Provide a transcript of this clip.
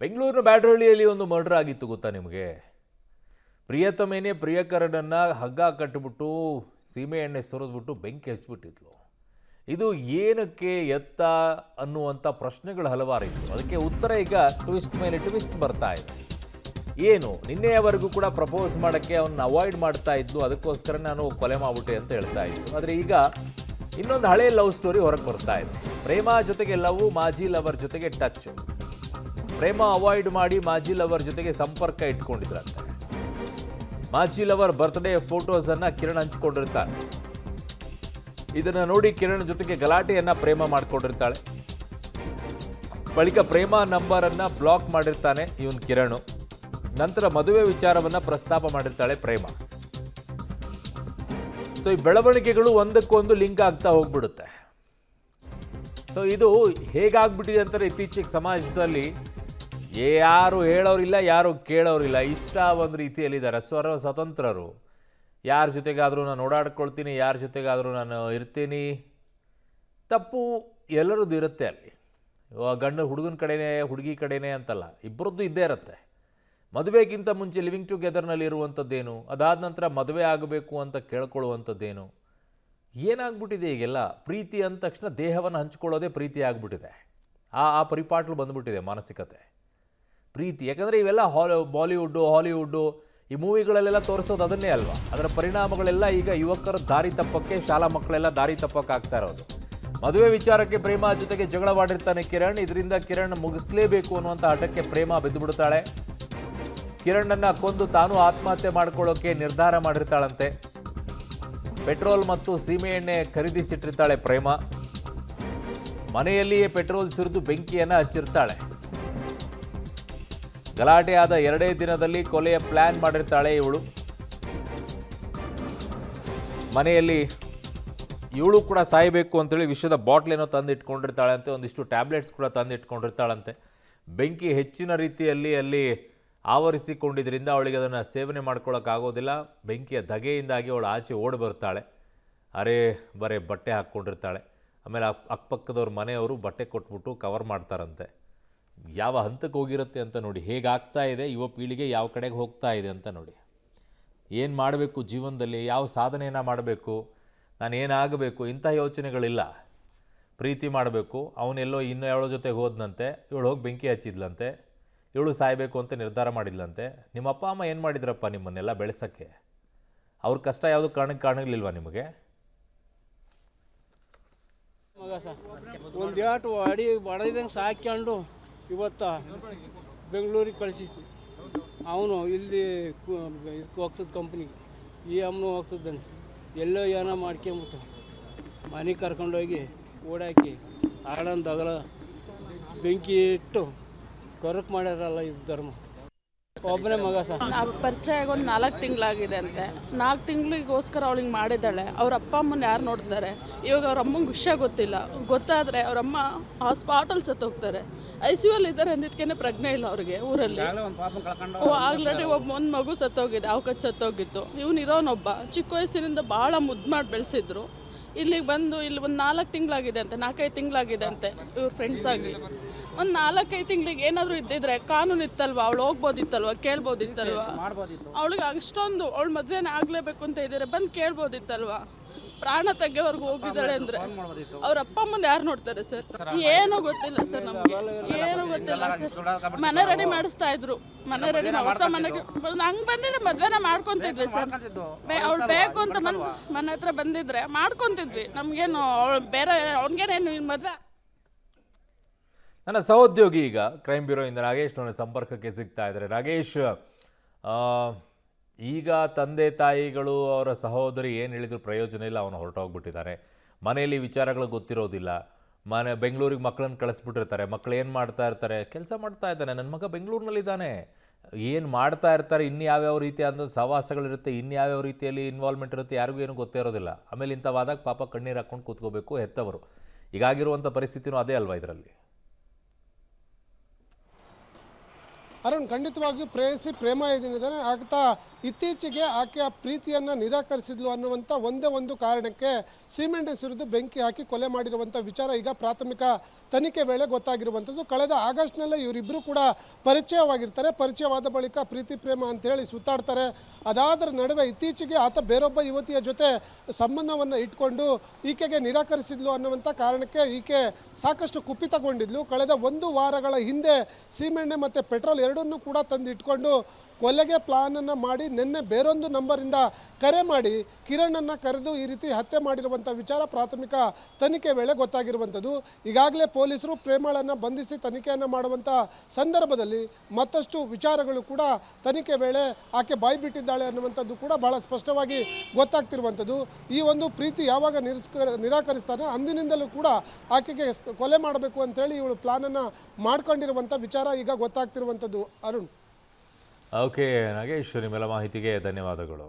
ಬೆಂಗಳೂರಿನ ಬ್ಯಾಡರಹಳ್ಳಿಯಲ್ಲಿ ಒಂದು ಮರ್ಡರ್ ಆಗಿತ್ತು ಗೊತ್ತಾ ನಿಮಗೆ? ಪ್ರಿಯತಮೇನೆ ಪ್ರಿಯಕರನನ್ನ ಹಗ್ಗ ಕಟ್ಟಿಬಿಟ್ಟು ಸೀಮೆ ಎಣ್ಣೆ ಸುರಿದ್ಬಿಟ್ಟು ಬೆಂಕಿ ಹಚ್ಚಿಬಿಟ್ಟಿದ್ಲು. ಇದು ಏನಕ್ಕೆ ಎತ್ತ ಅನ್ನುವಂಥ ಪ್ರಶ್ನೆಗಳು ಹಲವಾರಿತ್ತು. ಅದಕ್ಕೆ ಉತ್ತರ ಈಗ ಟ್ವಿಸ್ಟ್ ಮೇಲೆ ಟ್ವಿಸ್ಟ್ ಬರ್ತಾ ಇದೆ. ಏನು ನಿನ್ನೆಯವರೆಗೂ ಕೂಡ ಪ್ರಪೋಸ್ ಮಾಡೋಕ್ಕೆ ಅವನ್ನ ಅವಾಯ್ಡ್ ಮಾಡ್ತಾ ಇದ್ದು, ಅದಕ್ಕೋಸ್ಕರ ನಾನು ಕೊಲೆ ಮಾಡ್ಬಿಟ್ಟೆ ಅಂತ ಹೇಳ್ತಾ ಇದ್ದು. ಆದರೆ ಈಗ ಇನ್ನೊಂದು ಹಳೆ ಲವ್ ಸ್ಟೋರಿ ಹೊರಗೆ ಬರ್ತಾ ಇದೆ. ಪ್ರೇಮ ಜೊತೆಗೆ ಲವ್, ಮಾಜಿ ಲವರ್ ಜೊತೆಗೆ ಟಚ್. ಪ್ರೇಮ ಅವಾಯ್ಡ್ ಮಾಡಿ ಮಾಜಿ ಲವರ್ ಜೊತೆಗೆ ಸಂಪರ್ಕ ಇಟ್ಕೊಂಡಿದ್ರಂತೆ. ಮಾಜಿ ಲವರ್ ಬರ್ತ್ಡೇ ಫೋಟೋಸ್ ಅನ್ನ ಕಿರಣ್ ಹಂಚಿಕೊಂಡಿರ್ತಾನೆ. ಇದನ್ನ ನೋಡಿ ಕಿರಣ್ ಜೊತೆಗೆ ಗಲಾಟೆಯನ್ನ ಪ್ರೇಮ ಮಾಡ್ಕೊಂಡಿರ್ತಾಳೆ. ಬಳಿಕ ಪ್ರೇಮ ನಂಬರ್ ಅನ್ನ ಬ್ಲಾಕ್ ಮಾಡಿರ್ತಾನೆ ಇವನ್ ಕಿರಣ್. ನಂತರ ಮದುವೆ ವಿಚಾರವನ್ನ ಪ್ರಸ್ತಾಪ ಮಾಡಿರ್ತಾಳೆ ಪ್ರೇಮ. ಸೊ ಈ ಬೆಳವಣಿಗೆಗಳು ಒಂದಕ್ಕೊಂದು ಲಿಂಕ್ ಆಗ್ತಾ ಹೋಗ್ಬಿಡುತ್ತೆ. ಸೊ ಇದು ಹೇಗಾಗ್ಬಿಟ್ಟಿದೆ ಅಂತಾರೆ ಇತ್ತೀಚೆಗೆ ಸಮಾಜದಲ್ಲಿ, ಯಾರು ಹೇಳೋರಿಲ್ಲ, ಯಾರು ಕೇಳೋರಿಲ್ಲ. ಇಷ್ಟ ಒಂದು ರೀತಿಯಲ್ಲಿದ್ದಾರೆ, ಸರ್ವ ಸ್ವತಂತ್ರರು. ಯಾರ ಜೊತೆಗಾದರೂ ನಾನು ಓಡಾಡ್ಕೊಳ್ತೀನಿ, ಯಾರ ಜೊತೆಗಾದರೂ ನಾನು ಇರ್ತೀನಿ. ತಪ್ಪು ಎಲ್ಲರದ್ದು ಇರುತ್ತೆ ಅಲ್ಲಿ. ಗಂಡು ಹುಡುಗನ ಕಡೆನೇ ಹುಡುಗಿ ಕಡೆನೇ ಅಂತಲ್ಲ, ಇಬ್ಬರದ್ದು ಇದ್ದೇ ಇರುತ್ತೆ. ಮದುವೆಗಿಂತ ಮುಂಚೆ ಲಿವಿಂಗ್ ಟುಗೆದರ್ನಲ್ಲಿ ಇರುವಂಥದ್ದೇನು, ಅದಾದ ನಂತರ ಮದುವೆ ಆಗಬೇಕು ಅಂತ ಕೇಳ್ಕೊಳ್ಳುವಂಥದ್ದೇನು, ಏನಾಗ್ಬಿಟ್ಟಿದೆ ಈಗೆಲ್ಲ? ಪ್ರೀತಿ ಅಂದ ತಕ್ಷಣ ದೇಹವನ್ನು ಹಂಚ್ಕೊಳ್ಳೋದೇ ಪ್ರೀತಿ ಆಗಿಬಿಟ್ಟಿದೆ. ಆ ಪರಿಪಾಟ್ಲು ಬಂದ್ಬಿಟ್ಟಿದೆ ಮಾನಸಿಕತೆ ಪ್ರೀತಿ. ಯಾಕಂದರೆ ಇವೆಲ್ಲ ಬಾಲಿವುಡ್ಡು, ಹಾಲಿವುಡ್ಡು, ಈ ಮೂವಿಗಳಲ್ಲೆಲ್ಲ ತೋರಿಸೋದು ಅದನ್ನೇ ಅಲ್ವಾ? ಅದರ ಪರಿಣಾಮಗಳೆಲ್ಲ ಈಗ ಯುವಕರ ದಾರಿ ತಪ್ಪಕ್ಕೆ, ಶಾಲಾ ಮಕ್ಕಳೆಲ್ಲ ದಾರಿ ತಪ್ಪಕ್ಕೆ ಆಗ್ತಾ ಇರೋದು. ಮದುವೆ ವಿಚಾರಕ್ಕೆ ಪ್ರೇಮ ಜೊತೆಗೆ ಜಗಳವಾಡಿರ್ತಾನೆ ಕಿರಣ್. ಇದರಿಂದ ಕಿರಣ್ ಮುಗಿಸ್ಲೇಬೇಕು ಅನ್ನುವಂಥ ಹಠಕ್ಕೆ ಪ್ರೇಮ ಬಿದ್ದುಬಿಡ್ತಾಳೆ. ಕಿರಣನ್ನ ಕೊಂದು ತಾನು ಆತ್ಮಹತ್ಯೆ ಮಾಡ್ಕೊಳ್ಳೋಕೆ ನಿರ್ಧಾರ ಮಾಡಿರ್ತಾಳಂತೆ. ಪೆಟ್ರೋಲ್ ಮತ್ತು ಸೀಮೆ ಎಣ್ಣೆ ಖರೀದಿಸಿಟ್ಟಿರ್ತಾಳೆ ಪ್ರೇಮ. ಮನೆಯಲ್ಲಿಯೇ ಪೆಟ್ರೋಲ್ ಸುರಿದು ಬೆಂಕಿಯನ್ನು ಹಚ್ಚಿರ್ತಾಳೆ. ಗಲಾಟೆ ಆದ 2 ದಿನದಲ್ಲಿ ಕೊಲೆಯ ಪ್ಲಾನ್ ಮಾಡಿರ್ತಾಳೆ ಇವಳು. ಮನೆಯಲ್ಲಿ ಇವಳು ಕೂಡ ಸಾಯಬೇಕು ಅಂತೇಳಿ ವಿಷದ ಬಾಟ್ಲ್ ಏನೋ ತಂದು ಇಟ್ಕೊಂಡಿರ್ತಾಳಂತೆ. ಒಂದಿಷ್ಟು ಟ್ಯಾಬ್ಲೆಟ್ಸ್ ಕೂಡ ತಂದು ಇಟ್ಕೊಂಡಿರ್ತಾಳಂತೆ. ಬೆಂಕಿ ಹೆಚ್ಚಿನ ರೀತಿಯಲ್ಲಿ ಅಲ್ಲಿ ಆವರಿಸಿಕೊಂಡಿದ್ದರಿಂದ ಅವಳಿಗೆ ಅದನ್ನು ಸೇವನೆ ಮಾಡ್ಕೊಳ್ಳೋಕ್ಕಾಗೋದಿಲ್ಲ. ಬೆಂಕಿಯ ಧಗೆಯಿಂದಾಗಿ ಅವಳು ಆಚೆ ಓಡಿ ಬರ್ತಾಳೆ. ಅರೆ ಬರೇ ಬಟ್ಟೆ ಹಾಕ್ಕೊಂಡಿರ್ತಾಳೆ. ಆಮೇಲೆ ಅಕ್ಕಪಕ್ಕದವ್ರ ಮನೆಯವರು ಬಟ್ಟೆ ಕೊಟ್ಬಿಟ್ಟು ಕವರ್ ಮಾಡ್ತಾರಂತೆ. ಯಾವ ಹಂತಕ್ಕೆ ಹೋಗಿರುತ್ತೆ ಅಂತ ನೋಡಿ, ಹೇಗಾಗ್ತಾ ಇದೆ ಯುವ ಪೀಳಿಗೆ, ಯಾವ ಕಡೆಗೆ ಹೋಗ್ತಾ ಇದೆ ಅಂತ ನೋಡಿ. ಏನು ಮಾಡಬೇಕು ಜೀವನದಲ್ಲಿ, ಯಾವ ಸಾಧನೆಯನ್ನು ಮಾಡಬೇಕು, ನಾನು ಏನಾಗಬೇಕು, ಇಂಥ ಯೋಚನೆಗಳಿಲ್ಲ. ಪ್ರೀತಿ ಮಾಡಬೇಕು, ಅವನೆಲ್ಲೋ ಇನ್ನೂ ಯಾವಳೋ ಜೊತೆಗೆ ಹೋದ್ನಂತೆ, ಇವಳು ಹೋಗಿ ಬೆಂಕಿ ಹಚ್ಚಿದ್ಲಂತೆ, ಇವಳು ಸಾಯಬೇಕು ಅಂತ ನಿರ್ಧಾರ ಮಾಡಿದ್ಲಂತೆ. ನಿಮ್ಮ ಅಪ್ಪ ಅಮ್ಮ ಏನು ಮಾಡಿದ್ರಪ್ಪ ನಿಮ್ಮನ್ನೆಲ್ಲ ಬೆಳೆಸೋಕ್ಕೆ? ಅವ್ರ ಕಷ್ಟ ಯಾವುದು ಕಾಣಲಿಲ್ವಾ ನಿಮಗೆ? ಮಗ ಒಂದು ಏಟು ಅಡಿ ಬಡದಂಗೆ ಸಾಕ್ಕೊಂಡು ಇವತ್ತು ಬೆಂಗಳೂರಿಗೆ ಕಳಿಸಿದ್ವಿ. ಅವನು ಇಲ್ಲಿ ಇದಕ್ಕೆ ಹೋಗ್ತದೆ ಕಂಪ್ನಿಗೆ, ಈ ಅಮ್ಮನೂ ಹೋಗ್ತದಂತೆ. ಎಲ್ಲೋ ಏನೋ ಮಾಡ್ಕೊಂಬಿಟ್ಟು ಮನೆಗೆ ಕರ್ಕೊಂಡೋಗಿ ಓಡಾಕಿ ಆಡಂದಗಲ ಬೆಂಕಿ ಇಟ್ಟು ಕರಕ್ ಮಾಡ್ಯಾರಲ್ಲ ಇದು ಧರ್ಮ. ಒಬ್ಬನೇ ಮಗ ನಾವು ಪರಿಚಯ ಆಗಿ ಒಂದು 4 ತಿಂಗಳಾಗಿದೆ ಅಂತೆ. 4 ತಿಂಗಳಿಗೋಸ್ಕರ ಅವಳಿಗೆ ಮಾಡಿದ್ದಾಳೆ. ಅವ್ರ ಅಪ್ಪ ಅಮ್ಮನ ಯಾರು ನೋಡ್ತಾರೆ? ಇವಾಗ ಅವ್ರ ಅಮ್ಮಂಗೆ ವಿಷಯ ಗೊತ್ತಿಲ್ಲ. ಗೊತ್ತಾದರೆ ಅವರಮ್ಮ ಆ ಸ್ಪಾಟಲ್ಲಿ ಸತ್ತೋಗ್ತಾರೆ. ICU ಇದ್ದಾರೆ ಅಂದಿದ್ದಕ್ಕೇ ಪ್ರಜ್ಞೆ ಇಲ್ಲ ಅವ್ರಿಗೆ ಊರಲ್ಲಿ. ಆಲ್ರೆಡಿ ಒಂದು ಮಗು ಸತ್ತೋಗಿದೆ, ಅವಕಚ್ಚು ಸತ್ತೋಗಿತ್ತು. ಇವನಿರೋನೊಬ್ಬ ಚಿಕ್ಕ ವಯಸ್ಸಿನಿಂದ ಭಾಳ ಮುದ್ದು ಮಾಡಿ ಬೆಳೆಸಿದ್ರು. ಇಲ್ಲಿಗೆ ಬಂದು ಇಲ್ಲಿ ಒಂದು 4 ತಿಂಗಳಾಗಿದೆ ಅಂತೆ, 4-5 ತಿಂಗಳಾಗಿದೆ ಅಂತೆ ಇವ್ರ ಫ್ರೆಂಡ್ಸ್ ಆಗಿ. ಒಂದು 4-5 ತಿಂಗಳಿಗೆ ಏನಾದರೂ ಇದ್ದಿದ್ರೆ ಕಾನೂನು ಇತ್ತಲ್ವ, ಅವಳು ಹೋಗ್ಬೋದಿತ್ತಲ್ವ, ಕೇಳ್ಬೋದಿತ್ತಲ್ವ. ಅವಳಿಗೆ ಅಷ್ಟೊಂದು ಅವಳು ಮದುವೆನೇ ಆಗಲೇಬೇಕು ಅಂತ ಇದ್ದಾರೆ, ಬಂದು ಕೇಳ್ಬೋದಿತ್ತಲ್ವ. ಪ್ರಾಣ ತೆಗೆವರೆಗೂ ಹೋಗಿದ್ದಾಳೆ ಅಂದರೆ ಅವ್ರ ಅಪ್ಪ ಅಮ್ಮನ ಯಾರು ನೋಡ್ತಾರೆ ಸರ್? ಏನೂ ಗೊತ್ತಿಲ್ಲ ಸರ್, ನಮಗೆ ಏನೂ ಗೊತ್ತಿಲ್ಲ ಸರ್. ಮನೆ ರೆಡಿ ಮಾಡಿಸ್ತಾ ಇದ್ರು, ಮನೆ ರೆಡಿ ಹೊಸ ಮನೆಗೆ ಹಂಗೆ ಬಂದಿದ್ರೆ ಮದುವೆನ ಮಾಡ್ಕೊತಿದ್ವಿ ಸರ್. ಅವಳು ಬೇಕು ಅಂತ ಮನೆ ಹತ್ರ ಬಂದಿದ್ರೆ ಮಾಡ್ಕೊತಿದ್ವಿ. ನಮಗೇನು ಅವಳು ಬೇರೆ ಅವ್ನಿಗೇನೇನು ಮದುವೆ. ನನ್ನ ಸಹೋದ್ಯೋಗಿ ಈಗ ಕ್ರೈಮ್ ಬ್ಯೂರೋಯಿಂದ ರಾಗೇಶ್ ನನ್ನ ಸಂಪರ್ಕಕ್ಕೆ ಸಿಗ್ತಾ ಇದ್ದಾರೆ. ರಾಗೇಶ್, ಈಗ ತಂದೆ ತಾಯಿಗಳು ಅವರ ಸಹೋದರಿ ಏನು ಹೇಳಿದ್ರು ಪ್ರಯೋಜನ ಇಲ್ಲ, ಅವನು ಹೊರಟೋಗ್ಬಿಟ್ಟಿದ್ದಾರೆ. ಮನೆಯಲ್ಲಿ ವಿಚಾರಗಳು ಗೊತ್ತಿರೋದಿಲ್ಲ. ಬೆಂಗಳೂರಿಗೆ ಮಕ್ಕಳನ್ನು ಕಳಿಸ್ಬಿಟ್ಟಿರ್ತಾರೆ. ಮಕ್ಕಳು ಏನು ಮಾಡ್ತಾ ಇರ್ತಾರೆ? ಕೆಲಸ ಮಾಡ್ತಾ ಇದ್ದಾನೆ, ನನ್ನ ಮಗ ಬೆಂಗಳೂರಿನಲ್ಲಿದ್ದಾನೆ. ಏನು ಮಾಡ್ತಾ ಇರ್ತಾರೆ, ಇನ್ಯಾವ್ಯಾವ ರೀತಿಯಾದ ಸಹವಾಸಗಳಿರುತ್ತೆ, ಇನ್ಯಾವ್ಯಾವ ರೀತಿಯಲ್ಲಿ ಇನ್ವಾಲ್ವ್ಮೆಂಟ್ ಇರುತ್ತೆ, ಯಾರಿಗೂ ಏನು ಗೊತ್ತೇ ಇರೋದಿಲ್ಲ. ಆಮೇಲೆ ಇಂಥವಾದಾಗ ಪಾಪ ಕಣ್ಣೀರು ಹಾಕ್ಕೊಂಡು ಕೂತ್ಕೋಬೇಕು ಹೆತ್ತವರು. ಈಗಾಗಿರುವಂಥ ಪರಿಸ್ಥಿತಿನೂ ಅದೇ ಅಲ್ವಾ ಇದರಲ್ಲಿ? ಅರುಣ್, ಖಂಡಿತವಾಗಿಯೂ ಪ್ರೇಯಸಿ ಪ್ರೇಮ ಏನಿದ್ದಾನೆ ಆಗ್ತಾ ಇತ್ತೀಚೆಗೆ ಆಕೆ ಆ ಪ್ರೀತಿಯನ್ನು ನಿರಾಕರಿಸಿದ್ಲು ಅನ್ನುವಂಥ ಒಂದೇ ಒಂದು ಕಾರಣಕ್ಕೆ ಸಿಮೆಂಟ್ ಸುರಿದು ಬೆಂಕಿ ಹಾಕಿ ಕೊಲೆ ಮಾಡಿರುವಂಥ ವಿಚಾರ ಈಗ ಪ್ರಾಥಮಿಕ ತನಿಖೆ ವೇಳೆ ಗೊತ್ತಾಗಿರುವಂಥದ್ದು. ಕಳೆದ ಆಗಸ್ಟ್ನಲ್ಲೇ ಇವರಿಬ್ಬರು ಕೂಡ ಪರಿಚಯವಾಗಿರ್ತಾರೆ. ಪರಿಚಯವಾದ ಬಳಿಕ ಪ್ರೀತಿ ಪ್ರೇಮ ಅಂತೇಳಿ ಸುತ್ತಾಡ್ತಾರೆ. ಅದಾದರ ನಡುವೆ ಇತ್ತೀಚೆಗೆ ಆತ ಬೇರೊಬ್ಬ ಯುವತಿಯ ಜೊತೆ ಸಂಬಂಧವನ್ನು ಇಟ್ಕೊಂಡು ಈಕೆಗೆ ನಿರಾಕರಿಸಿದ್ಲು ಅನ್ನುವಂಥ ಕಾರಣಕ್ಕೆ ಈಕೆ ಸಾಕಷ್ಟು ಕುಪಿತಗೊಂಡಿದ್ಲು. ಕಳೆದ 1 ವಾರಗಳ ಹಿಂದೆ ಸೀಮೆಣ್ಣೆ ಮತ್ತು ಪೆಟ್ರೋಲ್ ಎರಡನ್ನೂ ಕೂಡ ತಂದು ಇಟ್ಕೊಂಡು ಕೊಲೆಗೆ ಪ್ಲಾನನ್ನು ಮಾಡಿ ನಿನ್ನೆ ಬೇರೊಂದು ನಂಬರಿಂದ ಕರೆ ಮಾಡಿ ಕಿರಣನ್ನು ಕರೆದು ಈ ರೀತಿ ಹತ್ಯೆ ಮಾಡಿರುವಂಥ ವಿಚಾರ ಪ್ರಾಥಮಿಕ ತನಿಖೆ ವೇಳೆ ಗೊತ್ತಾಗಿರುವಂಥದ್ದು. ಈಗಾಗಲೇ ಪೊಲೀಸರು ಪ್ರೇಮಳನ್ನು ಬಂಧಿಸಿ ತನಿಖೆಯನ್ನು ಮಾಡುವಂಥ ಸಂದರ್ಭದಲ್ಲಿ ಮತ್ತಷ್ಟು ವಿಚಾರಗಳು ಕೂಡ ತನಿಖೆ ವೇಳೆ ಆಕೆ ಬಾಯಿ ಬಿಟ್ಟಿದ್ದಾಳೆ ಅನ್ನುವಂಥದ್ದು ಕೂಡ ಬಹಳ ಸ್ಪಷ್ಟವಾಗಿ ಗೊತ್ತಾಗ್ತಿರುವಂಥದ್ದು. ಈ ಒಂದು ಪ್ರೀತಿ ಯಾವಾಗ ನಿರಾಕರಿಸ್ತಾನೆ ಅಂದಿನಿಂದಲೂ ಕೂಡ ಆಕೆಗೆ ಕೊಲೆ ಮಾಡಬೇಕು ಅಂತೇಳಿ ಇವಳು ಪ್ಲಾನನ್ನು ಮಾಡ್ಕೊಂಡಿರುವಂಥ ವಿಚಾರ ಈಗ ಗೊತ್ತಾಗ್ತಿರುವಂಥದ್ದು. ಅರುಣ್. ಓಕೆ ನಾಗೇಶ್, ನಿಮ್ಮೆಲ್ಲ ಮಾಹಿತಿಗೆ ಧನ್ಯವಾದಗಳು.